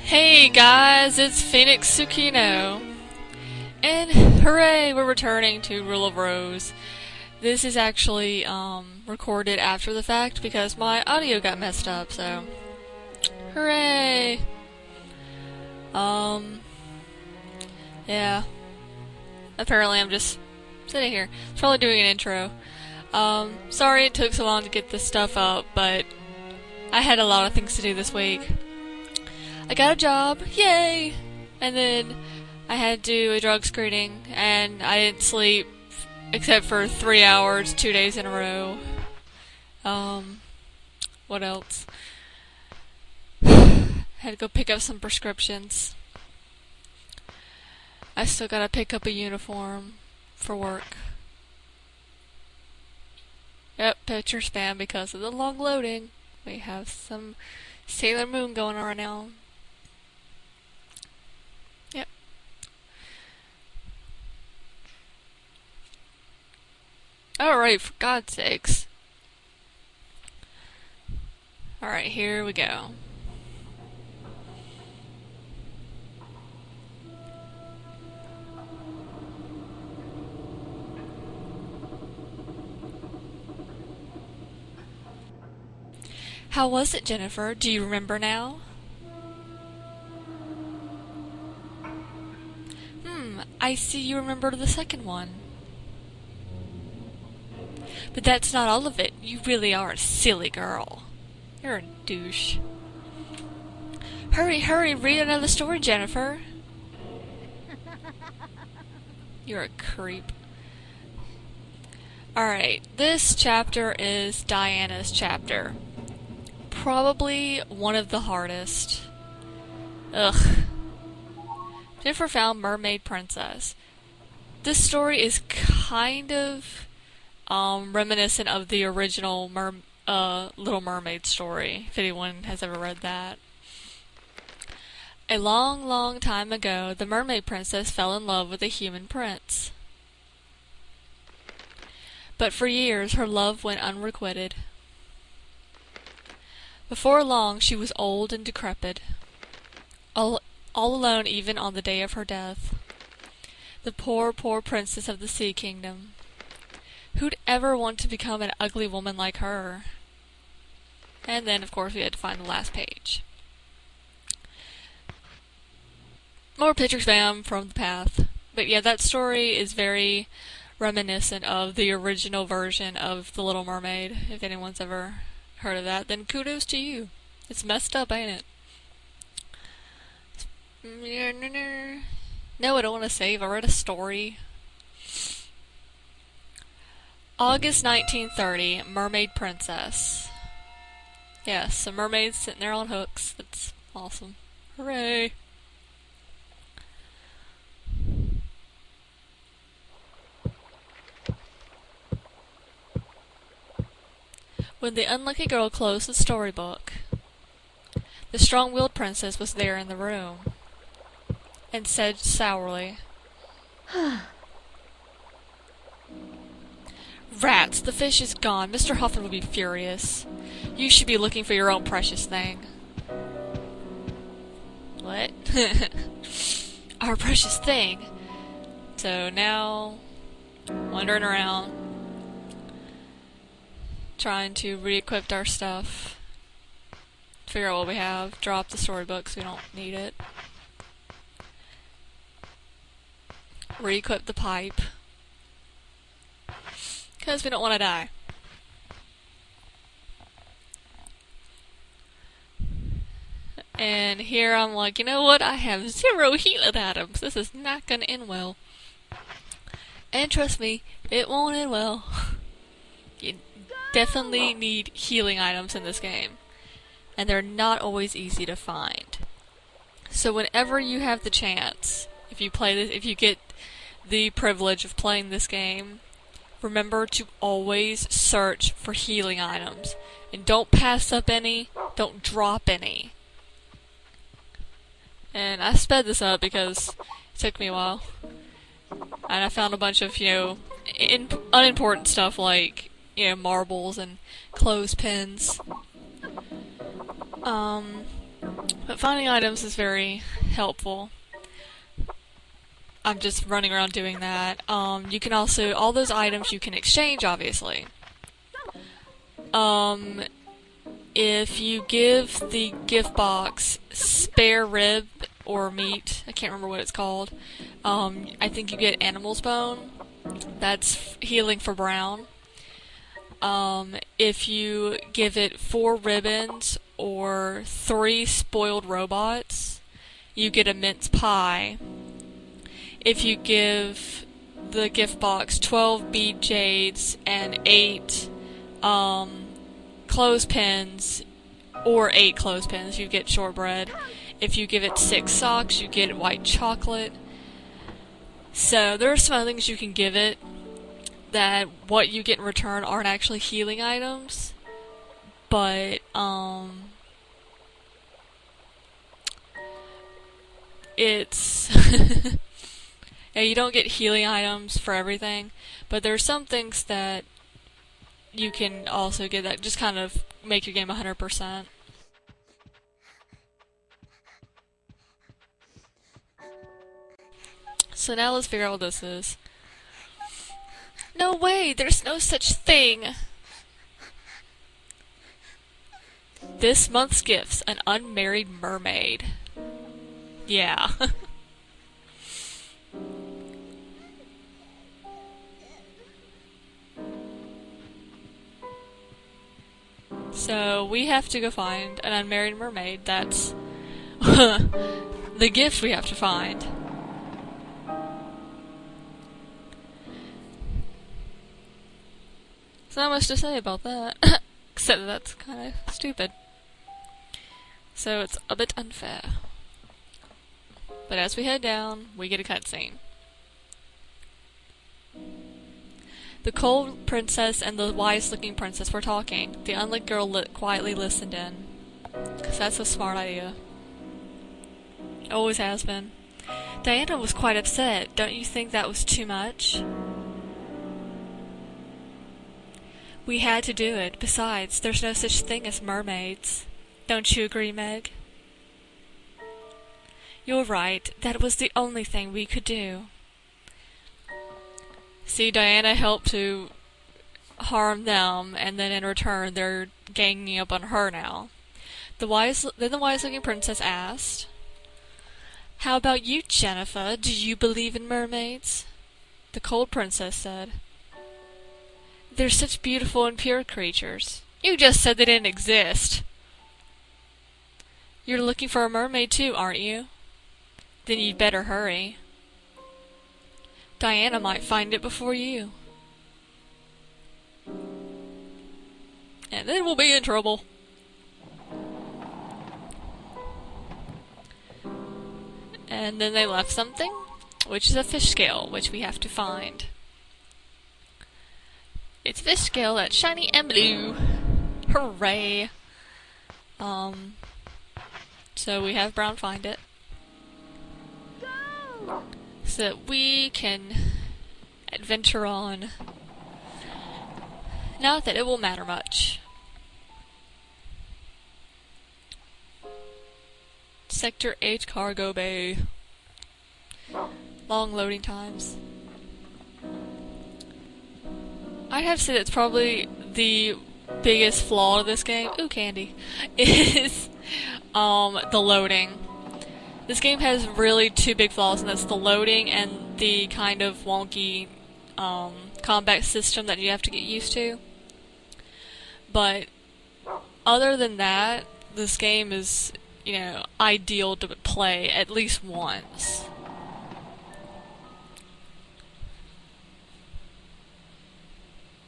Hey guys, it's PhoenixTsukino, and hooray, we're returning to Rule of Rose. This is actually recorded after the fact because my audio got messed up, so hooray. Yeah. Apparently I'm just sitting here. Probably doing an intro. Sorry it took so long to get this stuff up, but I had a lot of things to do this week. I got a job, yay! And then I had to do a drug screening, and I didn't sleep except for 3 hours, 2 days in a row. What else? Had to go pick up some prescriptions. I still gotta pick up a uniform for work. Yep, picture spam because of the long loading. We have some Sailor Moon going on right now. Yep. Alright, for God's sakes. Alright, here we go. How was it, Jennifer? Do you remember now? I see you remember the second one. But that's not all of it. You really are a silly girl. You're a douche. Hurry, hurry, read another story, Jennifer. You're a creep. Alright, this chapter is Diana's chapter. Probably one of the hardest. Ugh. Jennifer found Mermaid Princess. This story is kind of reminiscent of the original Little Mermaid story, if anyone has ever read that. A long, long time ago, the Mermaid Princess fell in love with a human prince. But for years, her love went unrequited. Before long, she was old and decrepit, all alone even on the day of her death. The poor, poor princess of the Sea Kingdom. Who'd ever want to become an ugly woman like her? And then, of course, we had to find the last page. More picture spam from the path. But yeah, that story is very reminiscent of the original version of The Little Mermaid. If anyone's ever heard of that, then kudos to you. It's messed up, ain't it? No, I don't want to save. I read a story. August 1930, Mermaid Princess. Yes, a mermaid sitting there on hooks. That's awesome. Hooray! When the unlucky girl closed the storybook, the strong-willed princess was there in the room, and said sourly, Rats, the fish is gone. Mr. Huffman will be furious. You should be looking for your own precious thing. What? Our precious thing. So now, wandering around, trying to re-equip our stuff. Figure out what we have. Drop the storybooks, we don't need it. Re-equip the pipe. Because we don't want to die. And here I'm like, you know what? I have 0 healing items. This is not going to end well. And trust me, it won't end well. You definitely need healing items in this game. And they're not always easy to find. So whenever you have the chance, if you play this, if you get the privilege of playing this game, remember to always search for healing items. And don't pass up any, don't drop any. And I sped this up because it took me a while. And I found a bunch of, unimportant stuff like, marbles and clothespins. But finding items is very helpful. I'm just running around doing that. You can also, all those items you can exchange, obviously. If you give the gift box spare rib or meat, I can't remember what it's called, I think you get animal's bone. That's healing for Brown. If you give it 4 ribbons or 3 spoiled robots, you get a mince pie. If you give the gift box 12 bead jades and 8 clothespins, or 8 clothespins, you get shortbread. If you give it 6 socks, you get white chocolate. So there are some other things you can give it that what you get in return aren't actually healing items, but it's yeah, you don't get healing items for everything, but there are some things that you can also get that just kind of make your game 100%. So now let's figure out what this is. No way! There's no such thing! This month's gifts, an unmarried mermaid. Yeah. So we have to go find an unmarried mermaid. That's the gift we have to find. There's not much to say about that. Except that that's kind of stupid. So it's a bit unfair. But as we head down, we get a cutscene. The cold princess and the wise-looking princess were talking. The unlit girl quietly listened in. 'Cause that's a smart idea. Always has been. Diana was quite upset. Don't you think that was too much? We had to do it. Besides, there's no such thing as mermaids. Don't you agree, Meg? You're right. That was the only thing we could do. See, Diana helped to harm them, and then in return they're ganging up on her now. Then the wise-looking princess asked, "How about you, Jennifer? Do you believe in mermaids?" The cold princess said, "They're such beautiful and pure creatures." You just said they didn't exist. You're looking for a mermaid too, aren't you? Then you'd better hurry. Diana might find it before you. And then we'll be in trouble. And then they left something, which is a fish scale, which we have to find. It's fish scale that's shiny and blue. Hooray! So we have Brown find it. So that we can adventure on. Not that it will matter much. Sector 8 Cargo Bay. Long loading times. I'd have to say that's probably the biggest flaw of this game. Ooh, candy. Is the loading. This game has really 2 big flaws, and that's the loading and the kind of wonky combat system that you have to get used to. But other than that, this game is, ideal to play at least once.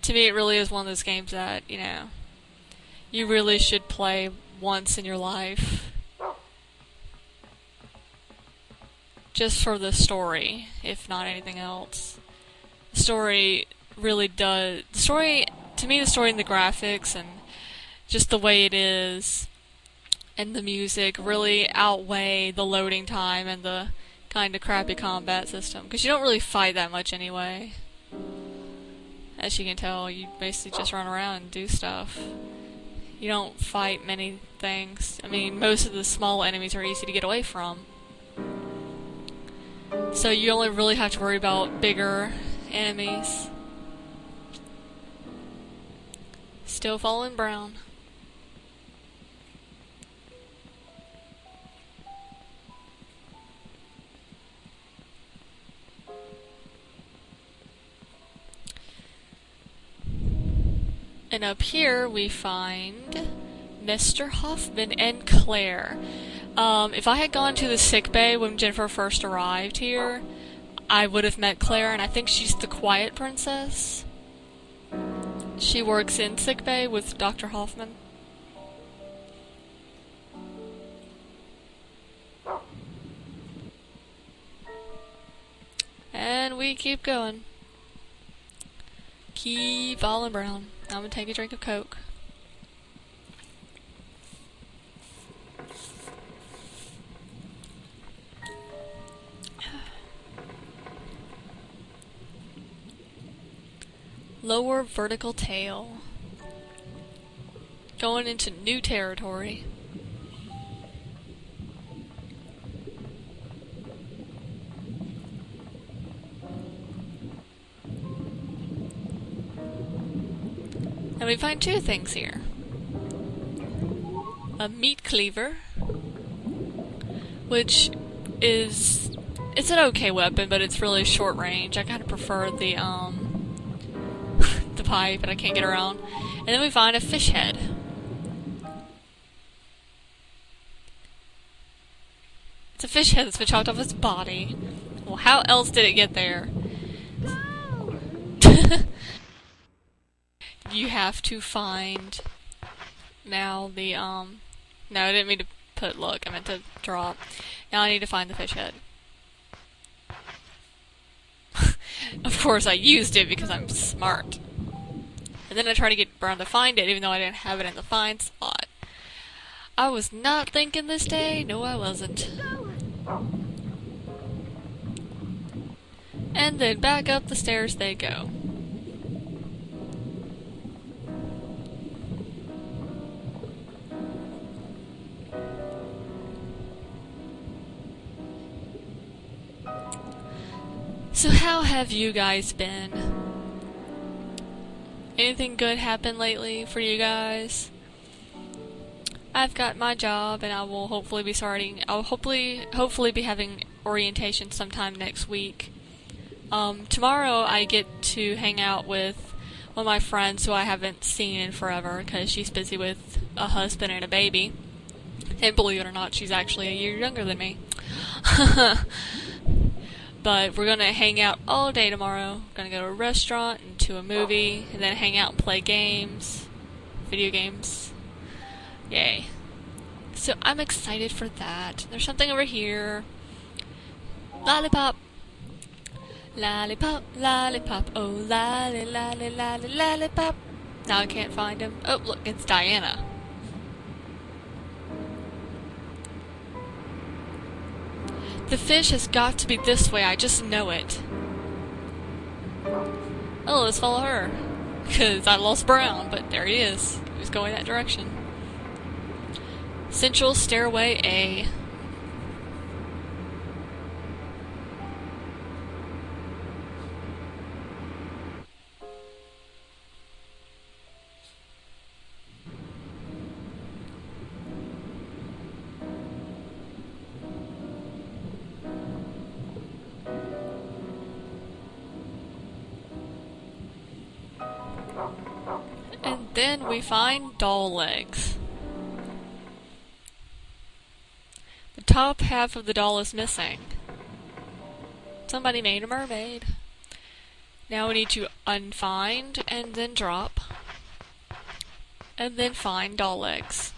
To me, it really is one of those games that, you really should play once in your life. Just for the story, if not anything else. The story really does... To me, the story and the graphics and just the way it is and the music really outweigh the loading time and the kind of crappy combat system. Because you don't really fight that much anyway. As you can tell, you basically just run around and do stuff. You don't fight many things. I mean, most of the small enemies are easy to get away from. So you only really have to worry about bigger enemies. Still falling brown. And up here we find Mr. Hoffman and Claire. If I had gone to the sick bay when Jennifer first arrived here, I would have met Claire, and I think she's the quiet princess. She works in sick bay with Dr. Hoffman. And we keep going. Keep falling brown. I'm gonna take a drink of Coke. Lower vertical tail. Going into new territory. And we find two things here. A meat cleaver, which is, it's an okay weapon, but it's really short range. I kind of prefer the the pipe, but I can't get around. And then we find a fish head. It's a fish head that's been chopped off its body. Well, how else did it get there? You have to find now the no, I didn't mean to put look, I meant to drop. Now I need to find the fish head. Of course I used it because I'm smart. And then I tried to get around to find it even though I didn't have it in the find slot. I was not thinking this day. No, I wasn't. And then back up the stairs they go. So how have you guys been? Anything good happened lately for you guys? I've got my job and I will hopefully be starting, I'll hopefully be having orientation sometime next week. Tomorrow I get to hang out with one of my friends who I haven't seen in forever because she's busy with a husband and a baby. And believe it or not, she's actually a year younger than me. But we're gonna hang out all day tomorrow. We're gonna go to a restaurant and to a movie, and then hang out and play games. Video games. Yay. So I'm excited for that. There's something over here. Lollipop. Lollipop, lollipop, oh lolly, lolly, lolly, lollipop. Now I can't find him. Oh, look, it's Diana. The fish has got to be this way, I just know it. Oh, let's follow her. Because I lost Brown, but there he is. He was going that direction. Central Stairway A. And then we find doll legs. The top half of the doll is missing. Somebody made a mermaid. Now we need to unfind and then drop. And then find doll legs.